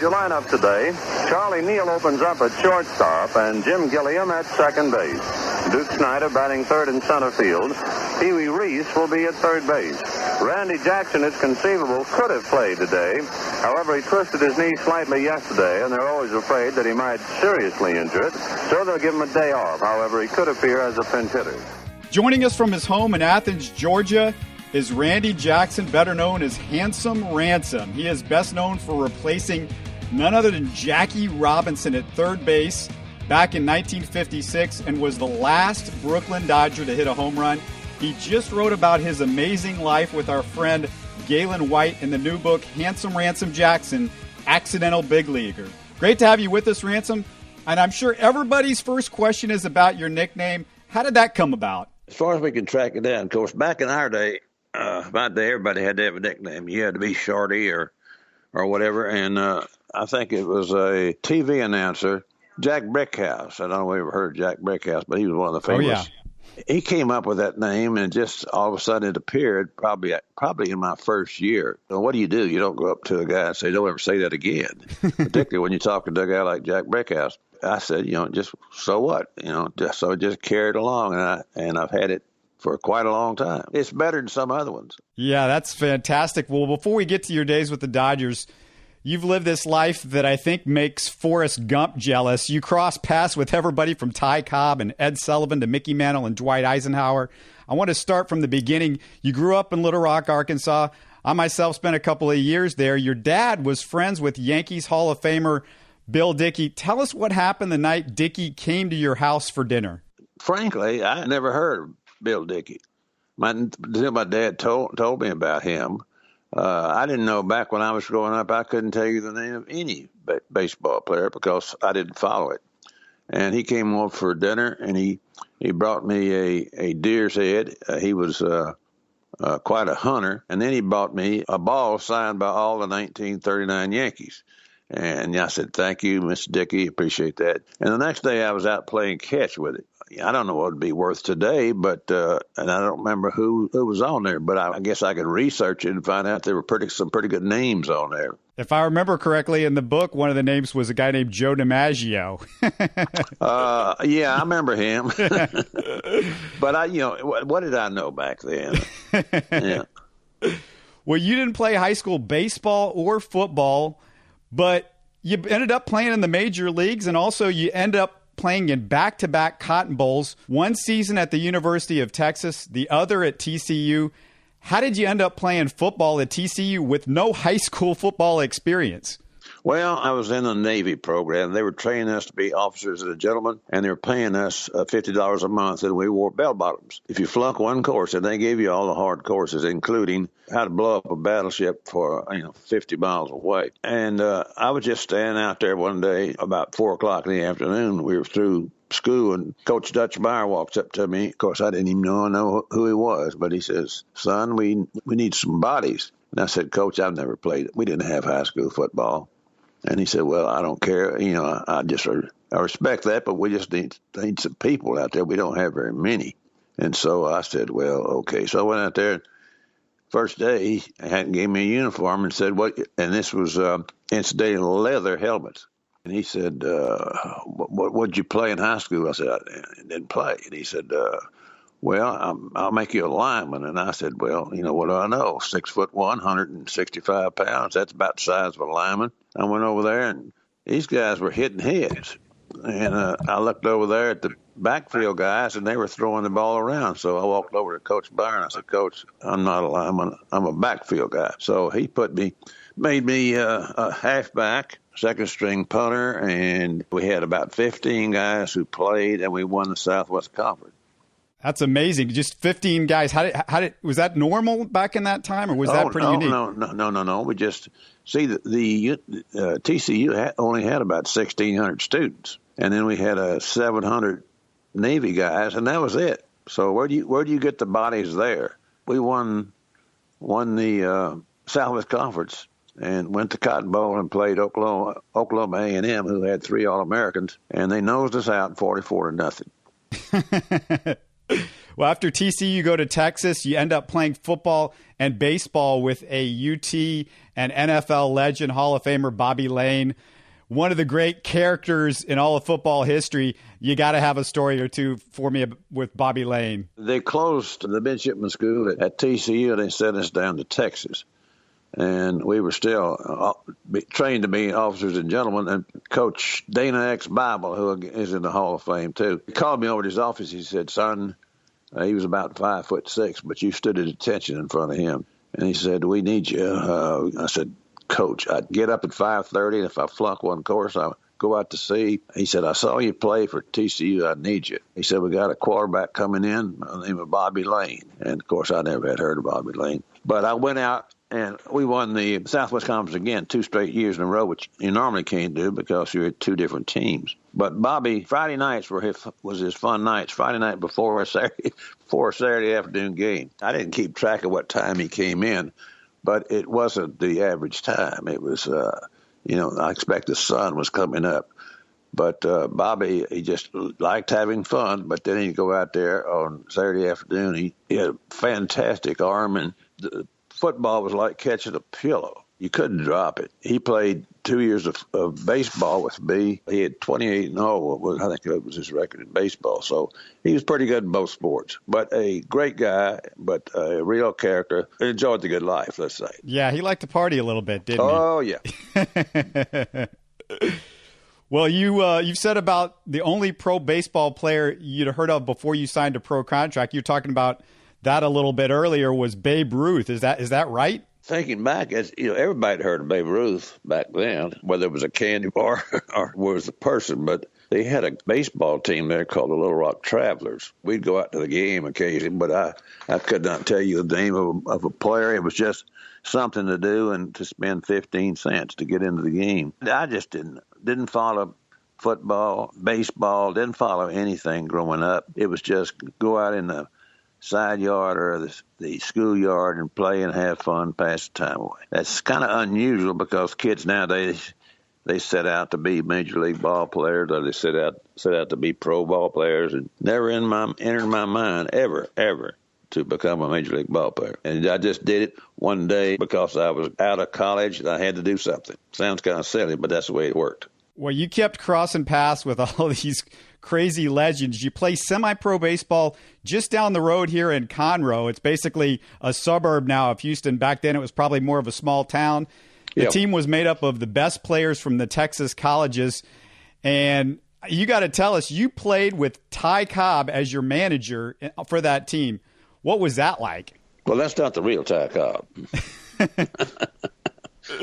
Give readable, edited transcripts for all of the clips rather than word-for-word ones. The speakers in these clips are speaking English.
your lineup today. Charlie Neal opens up at shortstop and Jim Gilliam at second base. Duke Snyder batting third in center field. Pee Wee Reese will be at third base. Randy Jackson, it's conceivable, could have played today. However, he twisted his knee slightly yesterday, and they're always afraid that he might seriously injure it, so they'll give him a day off. However, he could appear as a pinch hitter. Joining us from his home in Athens, Georgia, is Randy Jackson, better known as Handsome Ransom. He is best known for replacing none other than Jackie Robinson at third base back in 1956 and was the last Brooklyn Dodger to hit a home run. He just wrote about his amazing life with our friend Galen White in the new book, Handsome Ransom Jackson, Accidental Big Leaguer. Great to have you with us, Ransom. And I'm sure everybody's first question is about your nickname. How did that come about? As far as we can track it down, of course, back in our day, everybody had to have a nickname. You had to be Shorty or whatever. And I think it was a TV announcer, Jack Brickhouse. I don't know if you ever heard of Jack Brickhouse, but he was one of the famous. Oh, yeah. He came up with that name, and just all of a sudden it appeared probably in my first year. So what do? You don't go up to a guy and say, don't ever say that again, particularly when you talk to a guy like Jack Brickhouse. I said, just so what? So it just carried along, and I've had it for quite a long time. It's better than some other ones. Yeah, that's fantastic. Well, before we get to your days with the Dodgers, you've lived this life that I think makes Forrest Gump jealous. You cross paths with everybody from Ty Cobb and Ed Sullivan to Mickey Mantle and Dwight Eisenhower. I want to start from the beginning. You grew up in Little Rock, Arkansas. I myself spent a couple of years there. Your dad was friends with Yankees Hall of Famer Bill Dickey. Tell us what happened the night Dickey came to your house for dinner. Frankly, I never heard of Bill Dickey. My dad told me about him. I didn't know back when I was growing up, I couldn't tell you the name of any baseball player because I didn't follow it. And he came over for dinner, and he brought me a deer's head. He was quite a hunter. And then he bought me a ball signed by all the 1939 Yankees. And I said, thank you, Mr. Dickey, appreciate that. And the next day I was out playing catch with it. I don't know what it'd be worth today, but and I don't remember who was on there, but I guess I could research it and find out there were some pretty good names on there. If I remember correctly, in the book, one of the names was a guy named Joe DiMaggio. Yeah, I remember him. But what did I know back then? Yeah. Well, you didn't play high school baseball or football, but you ended up playing in the major leagues, and also you end up playing in back-to-back Cotton Bowls, one season at the University of Texas, the other at TCU. How did you end up playing football at TCU with no high school football experience? Well, I was in the Navy program. They were training us to be officers and gentlemen, and they were paying us $50 a month, and we wore bell-bottoms. If you flunk one course, and they gave you all the hard courses, including how to blow up a battleship for 50 miles away. And I was just standing out there one day about 4 o'clock in the afternoon. We were through school, and Coach Dutch Meyer walks up to me. Of course, I didn't even know who he was, but he says, "Son, we need some bodies." And I said, "Coach, I've never played it. We didn't have high school football." And he said, "Well, I don't care. I respect that, but we just need some people out there. We don't have very many." And so I said, "Well, okay." So I went out there. First day, he hadn't gave me a uniform and said, "What?" And this was incidentally leather helmets. And he said, "What did you play in high school?" I said, "I didn't play." And he said, "Well, I'll make you a lineman." And I said, "Well, what do I know? 6'1", 165 pounds. That's about the size of a lineman." I went over there, and these guys were hitting heads. And I looked over there at the backfield guys, and they were throwing the ball around. So I walked over to Coach Byron. I said, "Coach, I'm not a lineman. I'm a backfield guy." So he made me a halfback, second-string punter, and we had about 15 guys who played, and we won the Southwest Conference. That's amazing. Just 15 guys. How did was that normal back in that time, or was that pretty unique? No. We just see the TCU only had about 1,600 students, and then we had 700 Navy guys, and that was it. So where do you get the bodies there? We won the Southwest Conference and went to Cotton Bowl and played Oklahoma A&M, who had 3 All-Americans, and they nosed us out 44-0. Well, after TCU, you go to Texas. You end up playing football and baseball with a UT and NFL legend, Hall of Famer Bobby Layne. One of the great characters in all of football history. You got to have a story or two for me with Bobby Layne. They closed the midshipman school at TCU. They sent us down to Texas. And we were still trained to be officers and gentlemen. And Coach Dana X. Bible, who is in the Hall of Fame, too, he called me over to his office. He said, son, he was about 5'6", but you stood at attention in front of him. And he said, we need you. I said, Coach, I'd get up at 5:30, and if I flunk one course, I'll go out to sea. He said, I saw you play for TCU. I need you. He said, we got a quarterback coming in by the name of Bobby Layne. And, of course, I never had heard of Bobby Layne. But I went out, and we won the Southwest Conference again 2 straight years in a row, which you normally can't do because you're at 2 different teams. But Bobby, Friday nights was his fun nights. Friday night before a Saturday afternoon game. I didn't keep track of what time he came in, but it wasn't the average time. It was, I expect the sun was coming up. But Bobby, he just liked having fun. But then he'd go out there on Saturday afternoon. He had a fantastic arm, and the football was like catching a pillow. You couldn't drop it. He played 2 years of baseball with me. He had 28-0. I think that was his record in baseball. So he was pretty good in both sports. But a great guy, but a real character. Enjoyed the good life, let's say. Yeah, he liked to party a little bit, didn't he? Oh, yeah. Well, you've said about the only pro baseball player you'd heard of before you signed a pro contract. You're talking about that a little bit earlier was Babe Ruth. Is that right? Thinking back, as everybody heard of Babe Ruth back then, whether it was a candy bar or was a person, but they had a baseball team there called the Little Rock Travelers. We'd go out to the game occasionally, but I could not tell you the name of a player. It was just something to do and to spend 15 cents to get into the game. I just didn't follow football, baseball, didn't follow anything growing up. It was just go out in the side yard or the schoolyard and play and have fun, pass the time away. That's kind of unusual because kids nowadays, they set out to be major league ball players or they set out to be pro ball players, and never entered my mind ever to become a major league ball player. And I just did it one day because I was out of college and I had to do something. Sounds kind of silly, but that's the way it worked. Well, you kept crossing paths with all these crazy legends. You play semi-pro baseball just down the road here in Conroe. It's basically a suburb now of Houston. Back then, it was probably more of a small town. The team was made up of the best players from the Texas colleges. And you got to tell us, you played with Ty Cobb as your manager for that team. What was that like? Well, that's not the real Ty Cobb.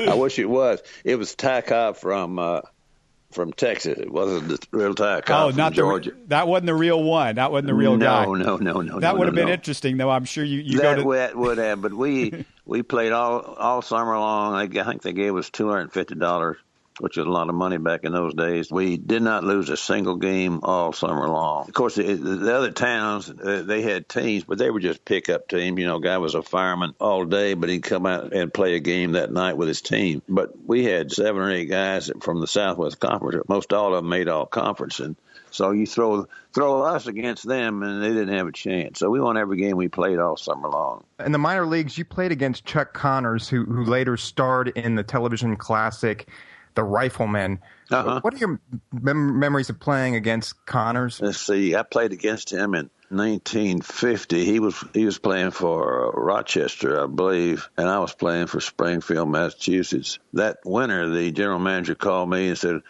I wish it was. It was Ty Cobb from Texas. It wasn't the real Ty Cobb from Georgia. That wasn't the real one. That wasn't the real guy. No. That would have been interesting, though. I'm sure you that would have. But we played all summer long. I think they gave us $250, which was a lot of money back in those days. We did not lose a single game all summer long. Of course, the other towns, they had teams, but they were just pickup teams. Guy was a fireman all day, but he'd come out and play a game that night with his team. But we had 7 or 8 guys from the Southwest Conference. Most all of them made all conference. And so you throw us against them, and they didn't have a chance. So we won every game we played all summer long. In the minor leagues, you played against Chuck Connors, who later starred in the television classic The Rifleman. Uh-huh. What are your memories of playing against Connors? Let's see. I played against him in 1950. He was playing for Rochester, I believe, and I was playing for Springfield, Massachusetts. That winter, the general manager called me and said,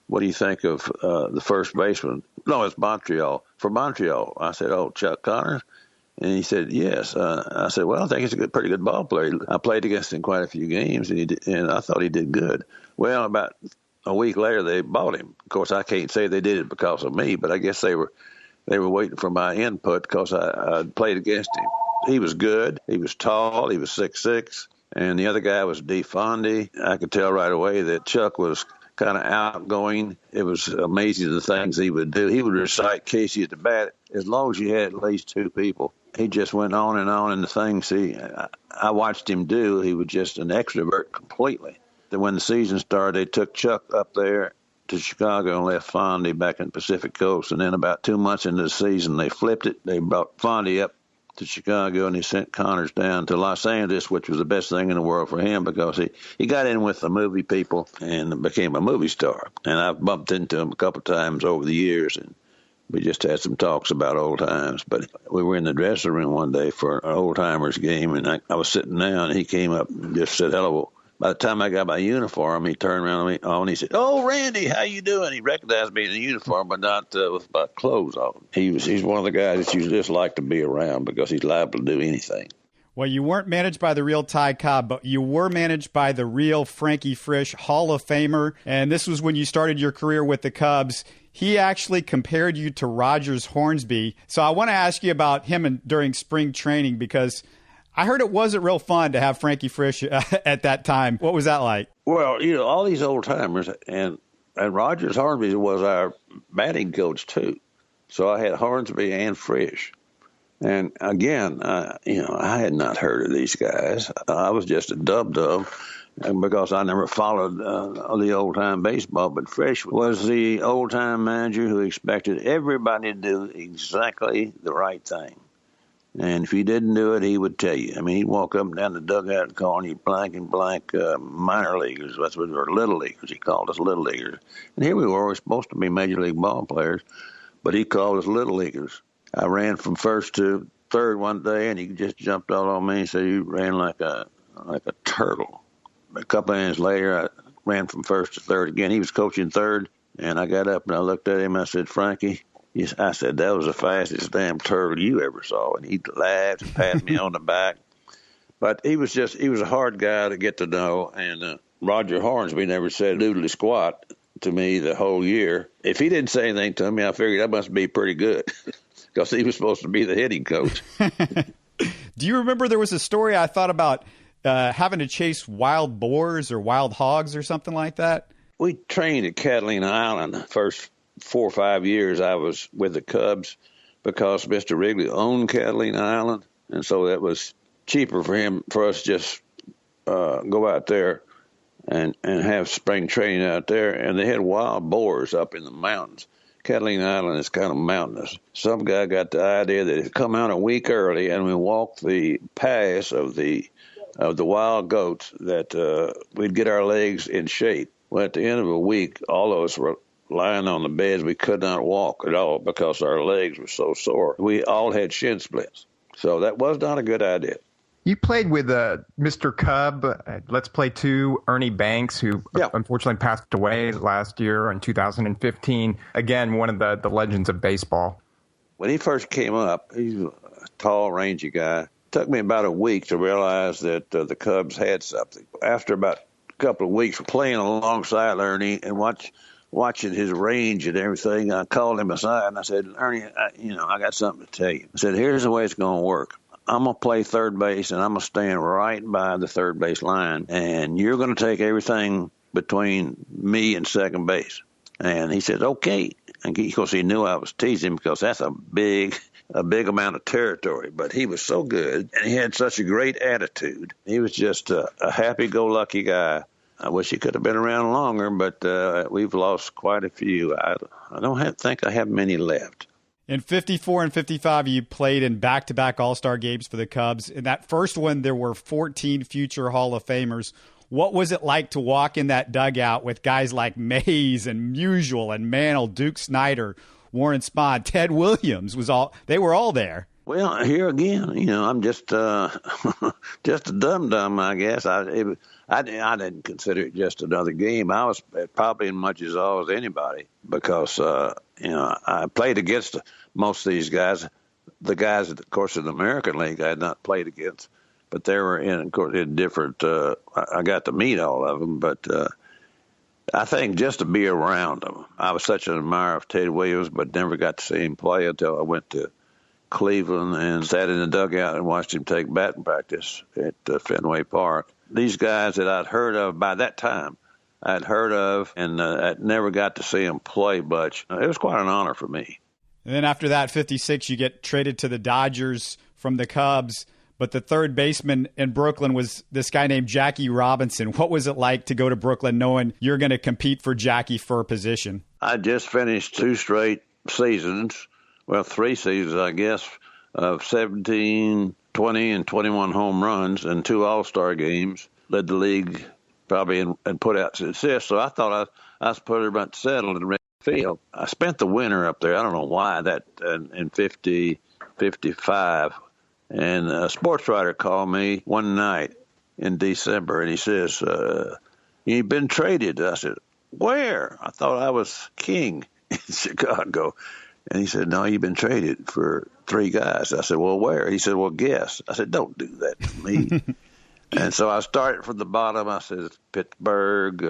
"What do you think of the first baseman?" No, it's Montreal. For Montreal. I said, "Oh, Chuck Connors?" And he said, "Yes." I said, "Well, I think he's a pretty good ball player." I played against him quite a few games, and I thought he did good. Well, about a week later, they bought him. Of course, I can't say they did it because of me, but I guess they were waiting for my input because I played against him. He was good. He was tall. He was 6'6", and the other guy was Defondi. I could tell right away that Chuck was kind of outgoing. It was amazing the things he would do. He would recite Casey at the bat as long as you had at least 2 people. He just went on, and the things I watched him do, he was just an extrovert completely. Then when the season started, they took Chuck up there to Chicago and left Fondy back in Pacific Coast. And then about 2 months into the season, they flipped it. They brought Fondy up to Chicago, and he sent Connors down to Los Angeles, which was the best thing in the world for him because he got in with the movie people and became a movie star. And I've bumped into him a couple of times over the years, and we just had some talks about old times. But we were in the dressing room one day for an old-timers game, and I was sitting down, and he came up and just said hello. By the time I got my uniform, he turned around to me and he said, "Oh, Randy, how you doing?" He recognized me in the uniform, but not with my clothes on. He's one of the guys that you just like to be around because he's liable to do anything. Well, you weren't managed by the real Ty Cobb, but you were managed by the real Frankie Frisch, Hall of Famer. And this was when you started your career with the Cubs. He actually compared you to Rogers Hornsby. So I want to ask you about him during spring training because I heard it wasn't real fun to have Frankie Frisch at that time. What was that like? Well, all these old-timers, and Rogers Hornsby was our batting coach, too. So I had Hornsby and Frisch. And, again, I had not heard of these guys. I was just a dub-dub because I never followed the old-time baseball. But Frisch was the old-time manager who expected everybody to do exactly the right thing. And if he didn't do it, he would tell you. I mean, he'd walk up and down the dugout and call you blank and blank minor leaguers. That's what we were, little leaguers. He called us little leaguers. And here we were supposed to be major league ball players, but he called us little leaguers. I ran from first to third one day, and he just jumped out on me and said, "You ran like a turtle." A couple of minutes later, I ran from first to third again. He was coaching third, and I got up and I looked at him. I said, "Frankie," I said, "that was the fastest damn turtle you ever saw." And he laughed and patted me on the back. But he was a hard guy to get to know. And Roger Hornsby never said doodly squat to me the whole year. If he didn't say anything to me, I figured I must be pretty good because he was supposed to be the hitting coach. Do you remember there was a story I thought about having to chase wild boars or wild hogs or something like that? We trained at Catalina Island the first 4 or 5 years I was with the Cubs because Mr. Wrigley owned Catalina Island, and so that was cheaper for us just go out there and have spring training out there. And they had wild boars up in the mountains. Catalina Island is kind of mountainous. Some guy got the idea that he'd come out a week early and we walked the pass of the wild goats that we'd get our legs in shape. Well, at the end of a week, all of us were lying on the beds. We could not walk at all because our legs were so sore. We all had shin splints. So that was not a good idea. You played with Mr. Cub, Let's Play 2, Ernie Banks, who unfortunately passed away last year in 2015. Again, one of the legends of baseball. When he first came up, he was a tall, rangy guy. It took me about a week to realize that the Cubs had something. After about a couple of weeks playing alongside Ernie and watching his range and everything, I called him aside and I said, "Ernie, I got something to tell you." I said, "Here's the way it's going to work. I'm going to play third base, and I'm going to stand right by the third base line, and you're going to take everything between me and second base." And he said, "Okay." And of course, he knew I was teasing because that's a big amount of territory. But he was so good, and he had such a great attitude. He was just a happy-go-lucky guy. I wish he could have been around longer, but we've lost quite a few. I don't think I have many left. In 54 and 55, you played in back-to-back All-Star games for the Cubs. In that first one, there were 14 future Hall of Famers. What was it like to walk in that dugout with guys like Mays and Musial and Mantle, Duke Snyder, Warren Spahn, Ted Williams? They were all there. Well, here again, I'm just a dum-dum, I guess. I didn't consider it just another game. I was probably as much as all as anybody because, I played against most of these guys. The guys, of course, in the American League I had not played against, but they were in different I got to meet all of them, but I think just to be around them. I was such an admirer of Ted Williams, but never got to see him play until I went to Cleveland and sat in the dugout and watched him take batting practice at Fenway Park. These guys that I'd heard of by that time, and I never got to see him play much. It was quite an honor for me. And then after that, 56, you get traded to the Dodgers from the Cubs. but the third baseman in Brooklyn was this guy named Jackie Robinson. What was it like to go to Brooklyn knowing you're going to compete for Jackie for a position? I just finished 2 straight seasons, well, 3 seasons, I guess, of 17, 20, and 21 home runs and 2 All-Star games. Led the league probably and put out assists. So I thought I was pretty much settled in right field. I spent the winter up there. I don't know why that in 55. And a sports writer called me one night in December, and he says, "You've been traded." I said, "Where?" I thought I was king in Chicago. And he said, "No, you've been traded for 3 guys." I said, "Well, where?" He said, "Well, guess." I said, "Don't do that to me." And so I started from the bottom. I said, Pittsburgh,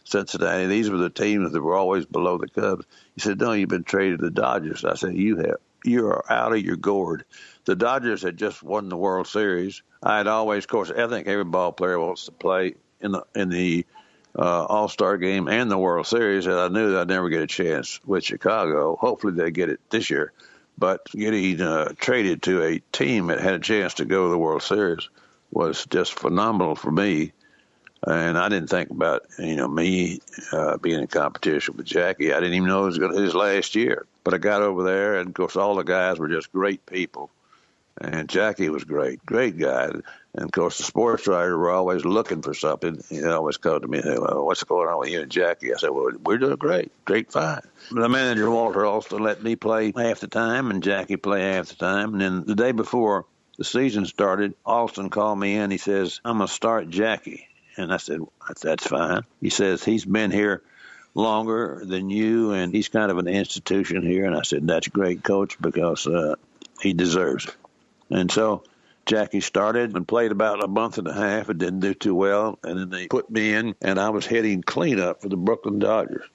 Cincinnati. These were the teams that were always below the Cubs. He said, "No, you've been traded to the Dodgers." I said, "You are out of your gourd." The Dodgers had just won the World Series. I had always, of course, I think every ball player wants to play in the All-Star game and the World Series, and I knew that I'd never get a chance with Chicago. Hopefully they get it this year. But getting traded to a team that had a chance to go to the World Series was just phenomenal for me. And I didn't think about, me being in competition with Jackie. I didn't even know it was going to his last year. But I got over there, and, of course, all the guys were just great people. And Jackie was great guy. And, of course, the sports writers were always looking for something. They always come to me and say, "Well, what's going on with you and Jackie?" I said, "Well, we're doing great fine." The manager, Walter Alston, let me play half the time and Jackie play half the time. And then the day before the season started, Alston called me in. He says, "I'm going to start Jackie." And I said, "That's fine." He says, "He's been here longer than you, and he's kind of an institution here." And I said, "That's great, Coach, because he deserves it." And so Jackie started and played about a month and a half. It didn't do too well. And then they put me in, and I was hitting cleanup for the Brooklyn Dodgers.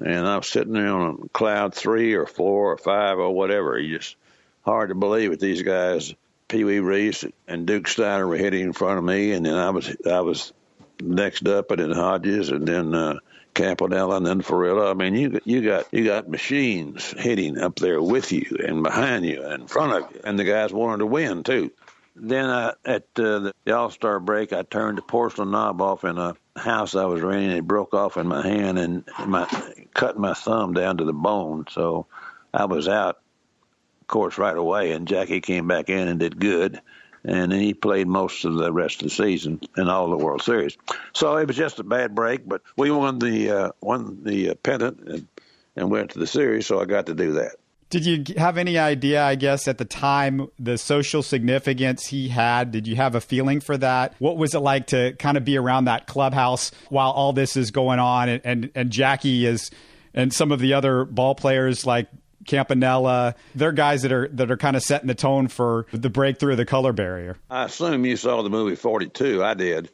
And I was sitting there on cloud 3 or 4 or 5 or whatever. It's just hard to believe it. These guys, Pee Wee Reese and Duke Steiner, were hitting in front of me. And then I was next up, and then Hodges, and then Campanella, and then Farilla. I mean, you got machines hitting up there with you and behind you and in front of you, and the guys wanted to win too. Then at the All-Star break, I turned a porcelain knob off in a house I was renting. It broke off in my hand and cut my thumb down to the bone. So I was out, of course, right away. And Jackie came back in and did good. And then he played most of the rest of the season in all the World Series. So it was just a bad break, but we won the pennant and went to the series, so I got to do that. Did you have any idea, I guess, at the time, the social significance he had? Did you have a feeling for that? What was it like to kind of be around that clubhouse while all this is going on and Jackie is, and some of the other ball players like Campanella, they're guys that are kind of setting the tone for the breakthrough of the color barrier? I assume you saw the movie 42. I did.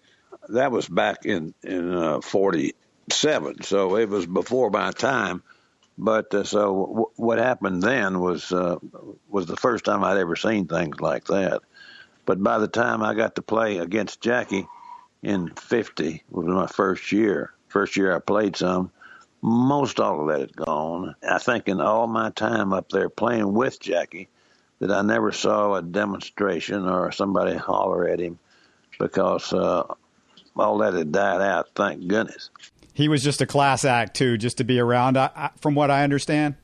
That was back in 47, so it was before my time. But so what happened then was the first time I'd ever seen things like that. But by the time I got to play against Jackie in 50, was my first year. First year I played some. Most all of that had gone. I think in all my time up there playing with Jackie that I never saw a demonstration or somebody holler at him because all that had died out, thank goodness. He was just a class act, too, just to be around, from what I understand.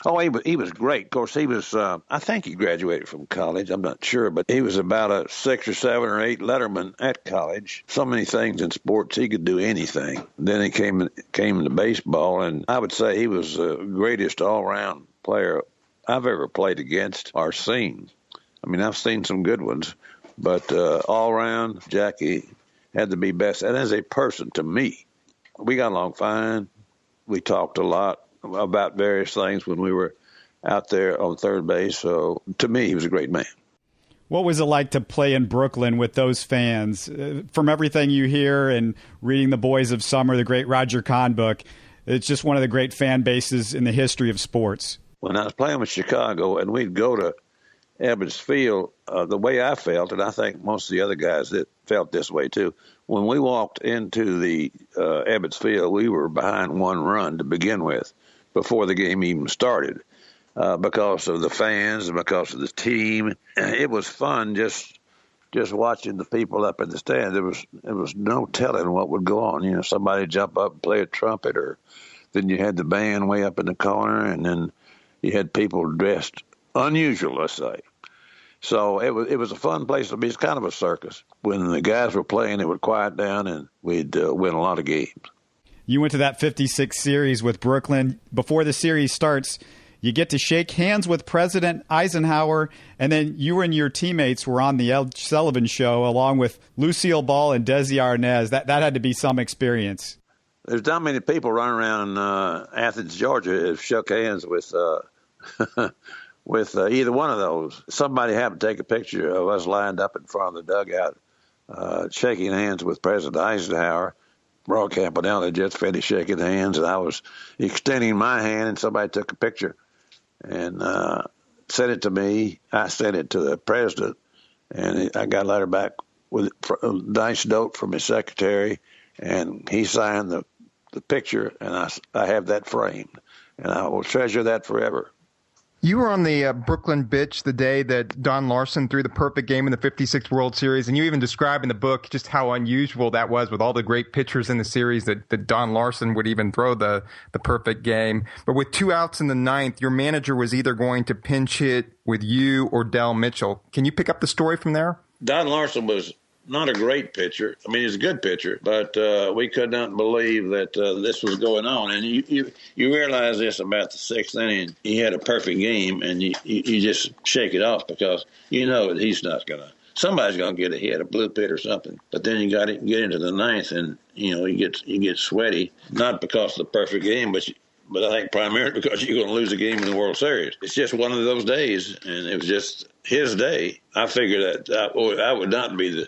Oh, he was great. Of course, he was, I think he graduated from college. I'm not sure, but he was about a 6 or 7 or 8 letterman at college. So many things in sports, he could do anything. Then he came into baseball, and I would say he was the greatest all-around player I've ever played against or seen. I mean, I've seen some good ones, but all-around, Jackie had to be best. And as a person, to me, we got along fine. We talked a lot about various things when we were out there on third base. So to me, he was a great man. What was it like to play in Brooklyn with those fans? From everything you hear and reading The Boys of Summer, the great Roger Kahn book, it's just one of the great fan bases in the history of sports. When I was playing with Chicago and we'd go to Ebbets Field, the way I felt, and I think most of the other guys that felt this way too, when we walked into the Ebbets Field, we were behind 1 run to begin with before the game even started. because of the fans and because of the team. It was fun just watching the people up in the stand. There was no telling what would go on. Somebody jump up and play a trumpet, or then you had the band way up in the corner, and then you had people dressed unusual, let's say. So it was a fun place to be. It's kind of a circus. When the guys were playing, it would quiet down, and we'd win a lot of games. You went to that 56 series with Brooklyn. Before the series starts, you get to shake hands with President Eisenhower, and then you and your teammates were on the Ed Sullivan Show along with Lucille Ball and Desi Arnaz. That had to be some experience. There's not many people running around Athens, Georgia, who shook hands with with either one of those. Somebody happened to take a picture of us lined up in front of the dugout, shaking hands with President Eisenhower. Broadcast down, they just finished shaking hands, and I was extending my hand, and somebody took a picture and sent it to me. I sent it to the president, and I got a letter back with a nice note from his secretary, and he signed the picture, and I have that framed, and I will treasure that forever. You were on the Brooklyn Bitch the day that Don Larsen threw the perfect game in the 56 World Series, and you even describe in the book just how unusual that was with all the great pitchers in the series that Don Larsen would even throw the perfect game. But with 2 outs in the ninth, your manager was either going to pinch hit with you or Del Mitchell. Can you pick up the story from there? Don Larsen was not a great pitcher. I mean, he's a good pitcher, but we could not believe that this was going on. And you realize this about the sixth inning. He had a perfect game, and you just shake it off because you know that he's not going to. Somebody's going to get a hit, a blue pit or something. But then you got to get into the ninth, and you get sweaty, not because of the perfect game, but I think primarily because you're going to lose a game in the World Series. It's just one of those days, and it was just his day. I figured that I would not be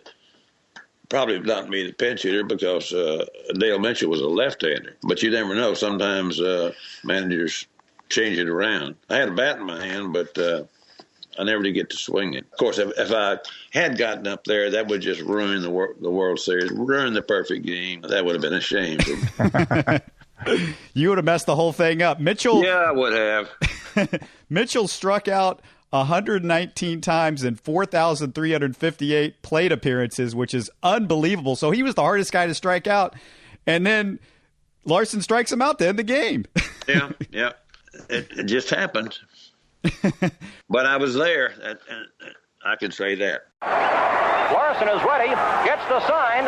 probably not be the pinch hitter because Dale Mitchell was a left-hander. But you never know. Sometimes managers change it around. I had a bat in my hand, but I never did get to swing it. Of course, if I had gotten up there, that would just ruin the World Series, ruin the perfect game. That would have been a shame. You would have messed the whole thing up. Mitchell. Yeah, I would have. Mitchell struck out 119 times in 4,358 plate appearances, which is unbelievable. So he was the hardest guy to strike out. And then Larsen strikes him out to end the game. Yeah. It just happened. But I was there. I can say that. Larsen is ready. Gets the sign.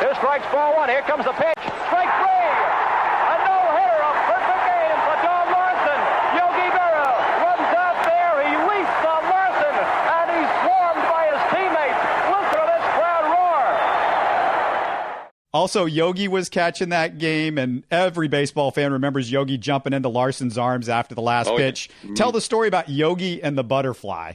2 strikes, ball 1. Here comes the pitch. Strike 3. A no-hitter. A perfect game for Don Larsen. Yogi Berra runs out there. He leaps on Larsen, and he's swarmed by his teammates. Listen to this crowd roar. Also, Yogi was catching that game, and every baseball fan remembers Yogi jumping into Larsen's arms after the last pitch. Yeah. Tell the story about Yogi and the butterfly.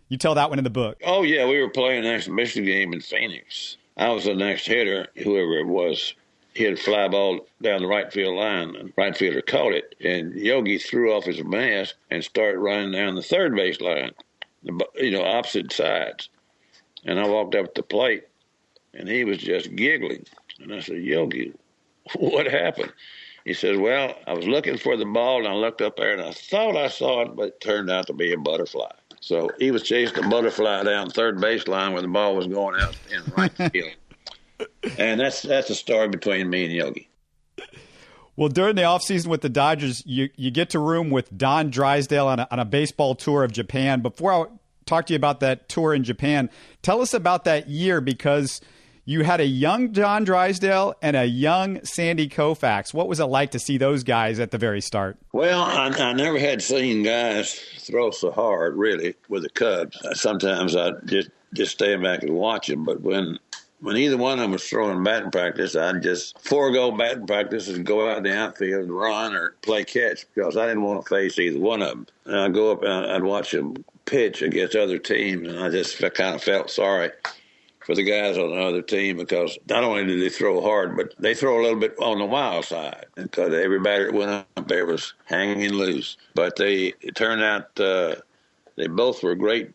You tell that one in the book. Oh, yeah. We were playing an exhibition game in Phoenix. I was the next hitter, whoever it was. He had a fly ball down the right field line, and right fielder caught it, and Yogi threw off his mask and started running down the third base line, opposite sides. And I walked up to the plate, and he was just giggling. And I said, Yogi, what happened? He said, well, I was looking for the ball, and I looked up there, and I thought I saw it, but it turned out to be a butterfly. So he was chasing a butterfly down third baseline where the ball was going out in right field. And that's a story between me and Yogi. Well, during the offseason with the Dodgers, you get to room with Don Drysdale on a baseball tour of Japan. Before I talk to you about that tour in Japan, tell us about that year, because you had a young Don Drysdale and a young Sandy Koufax. What was it like to see those guys at the very start? Well, I never had seen guys throw so hard, really, with the Cubs. Sometimes I'd just stand back and watch them. But when either one of them was throwing batting practice, I'd just forego batting practice and go out in the outfield and run or play catch because I didn't want to face either one of them. And I'd go up and I'd watch them pitch against other teams, and I just kind of felt sorry for the guys on the other team because not only did they throw hard, but they throw a little bit on the wild side because every batter that went up there was hanging loose. But it turned out they both were great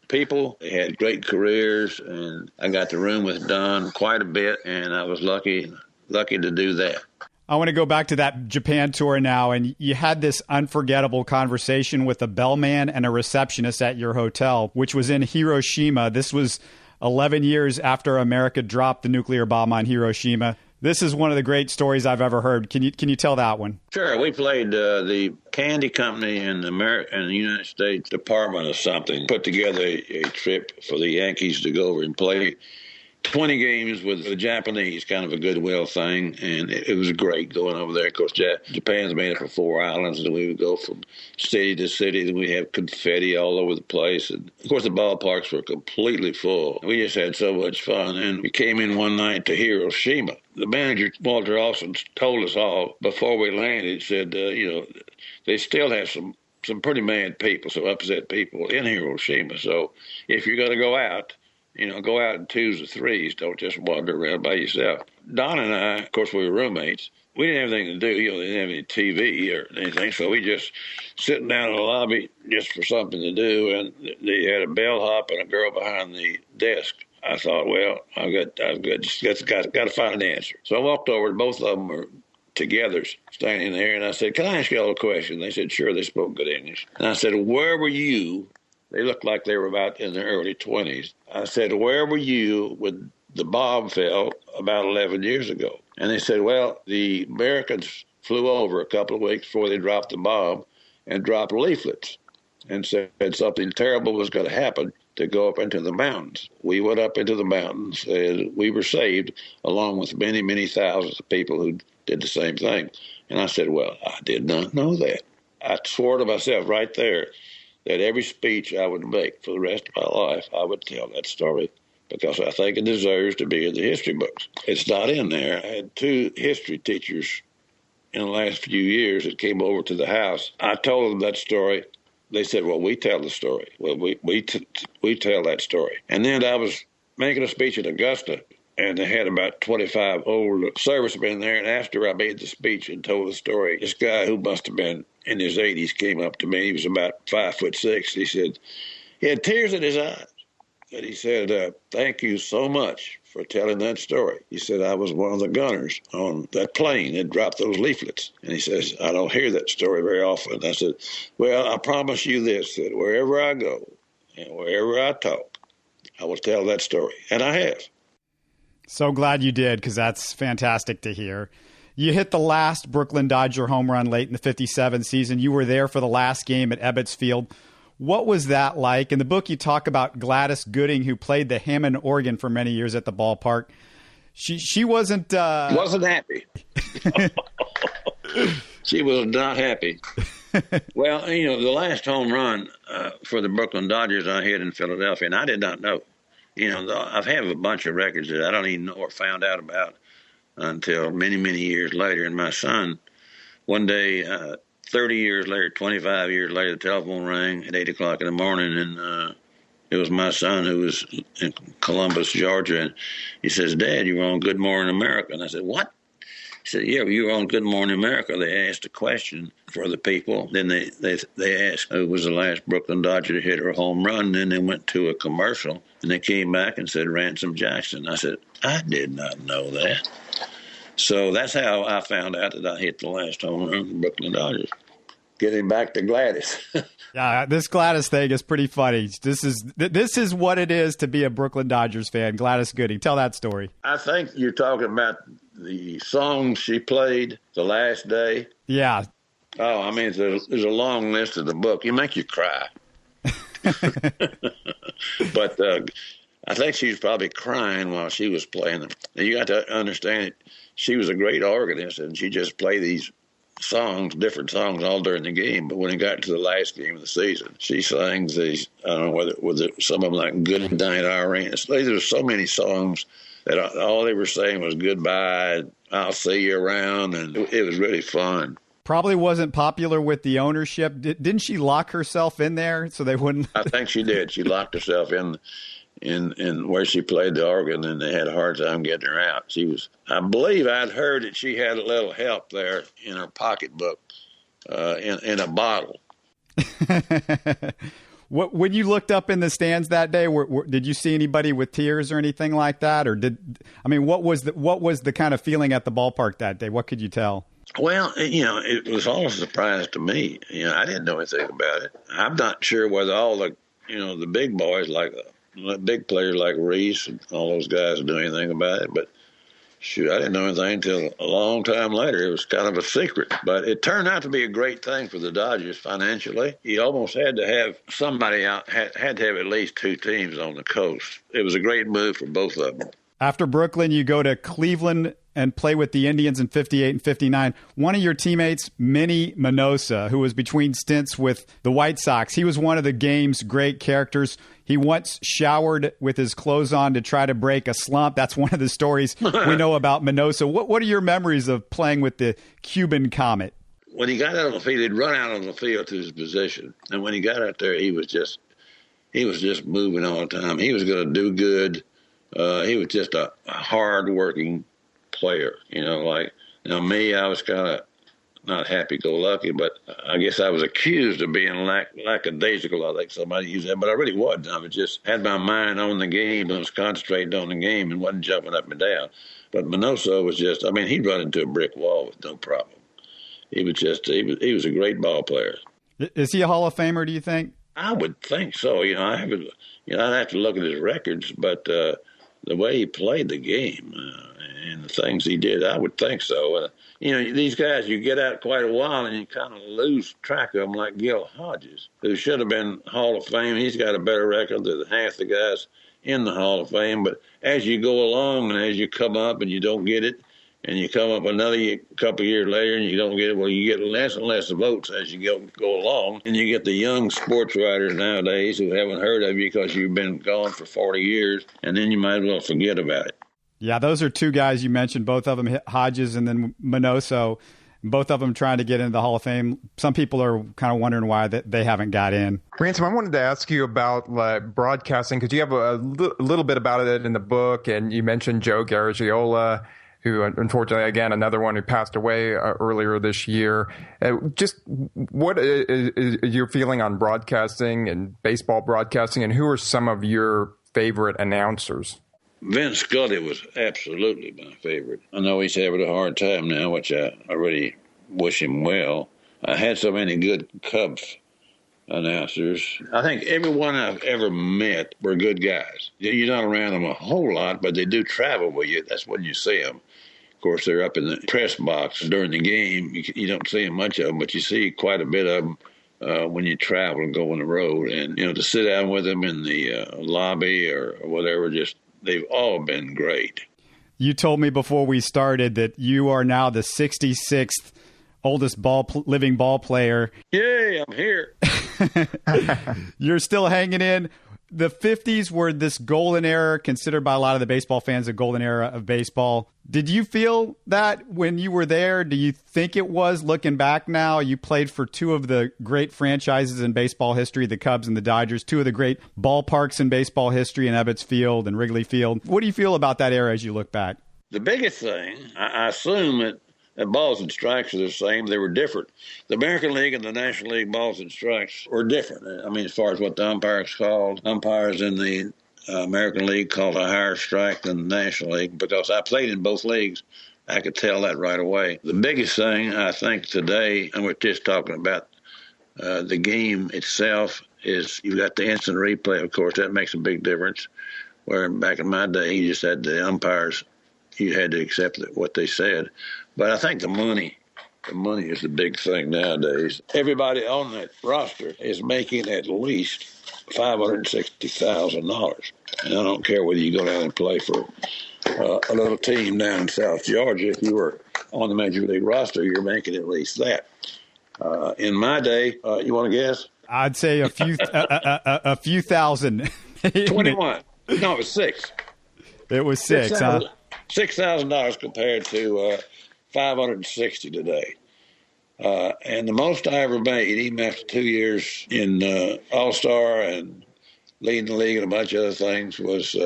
people. They had great careers, and I got to room with Don quite a bit, and I was lucky to do that. I want to go back to that Japan tour now, and you had this unforgettable conversation with a bellman and a receptionist at your hotel, which was in Hiroshima. This was 11 years after America dropped the nuclear bomb on Hiroshima. This is one of the great stories I've ever heard. Can you tell that one? Sure. We played the candy company in the United States Department of something put together a trip for the Yankees to go over and play 20 games with the Japanese, kind of a goodwill thing, and it was great going over there. Of course, Japan's made up of 4 islands, and we would go from city to city, and we'd have confetti all over the place. And, of course, the ballparks were completely full. We just had so much fun, and we came in one night to Hiroshima. The manager, Walter Austin, told us all before we landed, said, they still have some pretty mad people, some upset people in Hiroshima. So if you're going to go out, go out in 2s or 3s. Don't just wander around by yourself. Don and I, of course, we were roommates. We didn't have anything to do. They didn't have any TV or anything, so we just sitting down in the lobby just for something to do, and they had a bellhop and a girl behind the desk. I thought, well, I've just got to find an answer. So I walked over, and both of them were together standing there, and I said, can I ask you all a question? They said, sure. They spoke good English. And I said, where were you? They looked like they were about in their early 20s. I said, where were you when the bomb fell about 11 years ago? And they said, well, the Americans flew over a couple of weeks before they dropped the bomb and dropped leaflets and said something terrible was going to happen to go up into the mountains. We went up into the mountains, and we were saved along with many, many thousands of people who did the same thing. And I said, well, I did not know that. I swore to myself right there that every speech I would make for the rest of my life, I would tell that story because I think it deserves to be in the history books. It's not in there. I had 2 history teachers in the last few years that came over to the house. I told them that story. They said, well, we tell the story. Well, we tell that story. And then I was making a speech at Augusta, and they had about 25 old servicemen there. And after I made the speech and told the story, this guy who must have been in his 80s came up to me. He was about 5'6". He said, he had tears in his eyes. And he said, thank you so much for telling that story. He said, I was one of the gunners on that plane that dropped those leaflets. And he says, I don't hear that story very often. I said, well, I promise you this, that wherever I go and wherever I talk, I will tell that story. And I have. So glad you did, because that's fantastic to hear. You hit the last Brooklyn Dodger home run late in the 57 season. You were there for the last game at Ebbets Field. What was that like? In the book, you talk about Gladys Gooding, who played the Hammond organ for many years at the ballpark. She wasn't... Wasn't happy. She was not happy. Well, the last home run for the Brooklyn Dodgers I hit in Philadelphia, and I did not know. I've had a bunch of records that I don't even know or found out about until many, many years later. And my son, one day, 30 years later, 25 years later, the telephone rang at 8 o'clock in the morning, and it was my son who was in Columbus, Georgia, and he says, Dad, you were on Good Morning America. And I said, what? He said, yeah, you were on Good Morning America. They asked a question for the people. Then they asked who was the last Brooklyn Dodger to hit a home run. And then they went to a commercial, and they came back and said Ransom Jackson. I said, I did not know that. So that's how I found out that I hit the last home run for the Brooklyn Dodgers. Getting back to Gladys. Yeah, this Gladys thing is pretty funny. This is what it is to be a Brooklyn Dodgers fan. Gladys Gooding. Tell that story. I think you're talking about the song she played the last day. Yeah. Oh, I mean, there's a long list in the book. You make you cry. But I think she was probably crying while she was playing them. And you got to understand it. She was a great organist, and she just played these songs, different songs, all during the game. But when it got to the last game of the season, she sang these, I don't know whether some of them like Good Night Irene. There were so many songs that all they were saying was goodbye, I'll see you around, and it was really fun. Probably wasn't popular with the ownership. Didn't she lock herself in there so they wouldn't? I think she did. She locked herself in where she played the organ, and they had a hard time getting her out. I believe I'd heard that she had a little help there in her pocketbook, in a bottle. When you looked up in the stands that day, did you see anybody with tears or anything like that? Or what was the kind of feeling at the ballpark that day? What could you tell? Well, it was all a surprise to me. I didn't know anything about it. I'm not sure whether all the big boys, like big players like Reese and all those guys, knew anything about it. But shoot, I didn't know anything until a long time later. It was kind of a secret. But it turned out to be a great thing for the Dodgers financially. You almost had to have somebody out, had to have at least two teams on the coast. It was a great move for both of them. After Brooklyn, you go to Cleveland and play with the Indians in 58 and 59. One of your teammates, Minnie Minoso, who was between stints with the White Sox, he was one of the game's great characters. He once showered with his clothes on to try to break a slump. That's one of the stories we know about Minoso. What are your memories of playing with the Cuban Comet? When he got out on the field, he'd run out on the field to his position. And when he got out there, he was just moving all the time. He was going to do good. He was just a hard-working player. Me, I was kind of not happy-go-lucky, but I guess I was accused of being lackadaisical. I think somebody used that, but I really wasn't. I was just had my mind on the game and was concentrating on the game and wasn't jumping up and down. But Minoso was just, he'd run into a brick wall with no problem. He was a great ball player. Is he a Hall of Famer, do you think? I would think so. I'd have to look at his records, but the way he played the game and the things he did, I would think so. These guys, you get out quite a while and you kind of lose track of them, like Gil Hodges, who should have been Hall of Fame. He's got a better record than half the guys in the Hall of Fame. But as you go along and as you come up and you don't get it, and you come up another couple of years later and you don't get it, well, you get less and less votes as you go along. And you get the young sports writers nowadays who haven't heard of you because you've been gone for 40 years, and then you might as well forget about it. Yeah, those are two guys you mentioned, both of them, Hodges and then Minoso, both of them trying to get into the Hall of Fame. Some people are kind of wondering why they haven't got in. Ransom, I wanted to ask you about broadcasting, because you have a little bit about it in the book, and you mentioned Joe Garagiola, who unfortunately, again, another one who passed away earlier this year. Just what is your feeling on broadcasting and baseball broadcasting, and who are some of your favorite announcers? Vince Scully was absolutely my favorite. I know he's having a hard time now, which I really wish him well. I had so many good Cubs announcers. I think everyone I've ever met were good guys. You're not around them a whole lot, but they do travel with you. That's when you see them. Of course, they're up in the press box during the game. You don't see much of them, but you see quite a bit of them when you travel and go on the road. And, to sit down with them in the lobby or whatever, they've all been great. You told me before we started that you are now the 66th oldest living ball player. Yay, I'm here. You're still hanging in. The 50s were this golden era, considered by a lot of the baseball fans a golden era of baseball. Did you feel that when you were there? Do you think it was, looking back now? You played for two of the great franchises in baseball history, the Cubs and the Dodgers, two of the great ballparks in baseball history in Ebbets Field and Wrigley Field. What do you feel about that era as you look back? The biggest thing, I assume that balls and strikes are the same. They were different. The American League and the National League balls and strikes were different. As far as what the umpires called, umpires in the American League called a higher strike than the National League. Because I played in both leagues, I could tell that right away. The biggest thing I think today, and we're just talking about the game itself, is you've got the instant replay, of course. That makes a big difference. Where back in my day, you just had the umpires, you had to accept what they said. But I think the money is the big thing nowadays. Everybody on that roster is making at least $560,000. And I don't care whether you go down and play for a little team down in South Georgia. If you were on the Major League roster, you're making at least that. In my day, you want to guess? I'd say a few thousand. 21. No, it was 6. It was 6, huh? $6,000 compared to $560 today. And the most I ever made, even after 2 years in All-Star and leading the league and a bunch of other things, was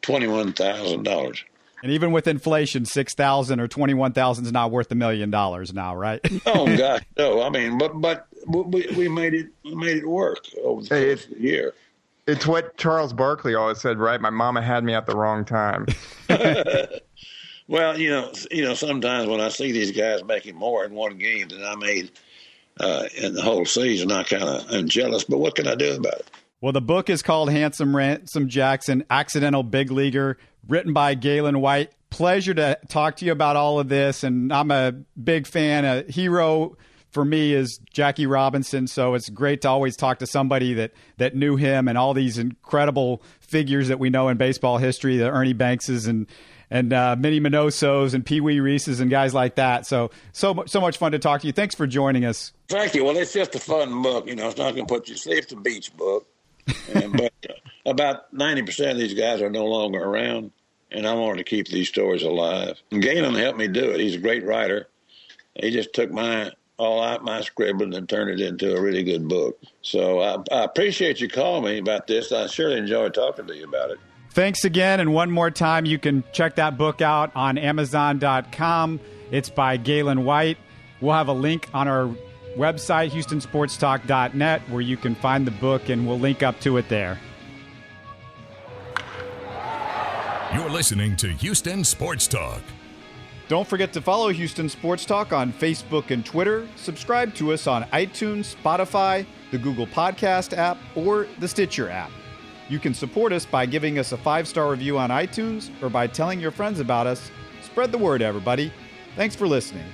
$21,000. And even with inflation, $6,000 or $21,000 is not worth $1 million now, right? Oh, God, no. But we made it work over the course of the year. It's what Charles Barkley always said, right? My mama had me at the wrong time. Well, sometimes when I see these guys making more in one game than I made in the whole season, I kind of am jealous. But what can I do about it? Well, the book is called Handsome Ransom Jackson, Accidental Big Leaguer, written by Galen White. Pleasure to talk to you about all of this, and I'm a big fan. A hero for me is Jackie Robinson, so it's great to always talk to somebody that knew him and all these incredible figures that we know in baseball history, the Ernie Bankses and Minnie Minosos and Pee Wee Reeses and guys like that. So much fun to talk to you. Thanks for joining us. Thank you. Well, it's just a fun book. It's not going to put you to sleep. It's a beach book. But about 90% of these guys are no longer around, and I wanted to keep these stories alive. And Galen helped me do it. He's a great writer. He just took all out my scribbling and turned it into a really good book. So I appreciate you calling me about this. I surely enjoyed talking to you about it. Thanks again. And one more time, you can check that book out on Amazon.com. It's by Galen White. We'll have a link on our website, HoustonSportsTalk.net, where you can find the book, and we'll link up to it there. You're listening to Houston Sports Talk. Don't forget to follow Houston Sports Talk on Facebook and Twitter. Subscribe to us on iTunes, Spotify, the Google Podcast app, or the Stitcher app. You can support us by giving us a 5-star review on iTunes or by telling your friends about us. Spread the word, everybody. Thanks for listening.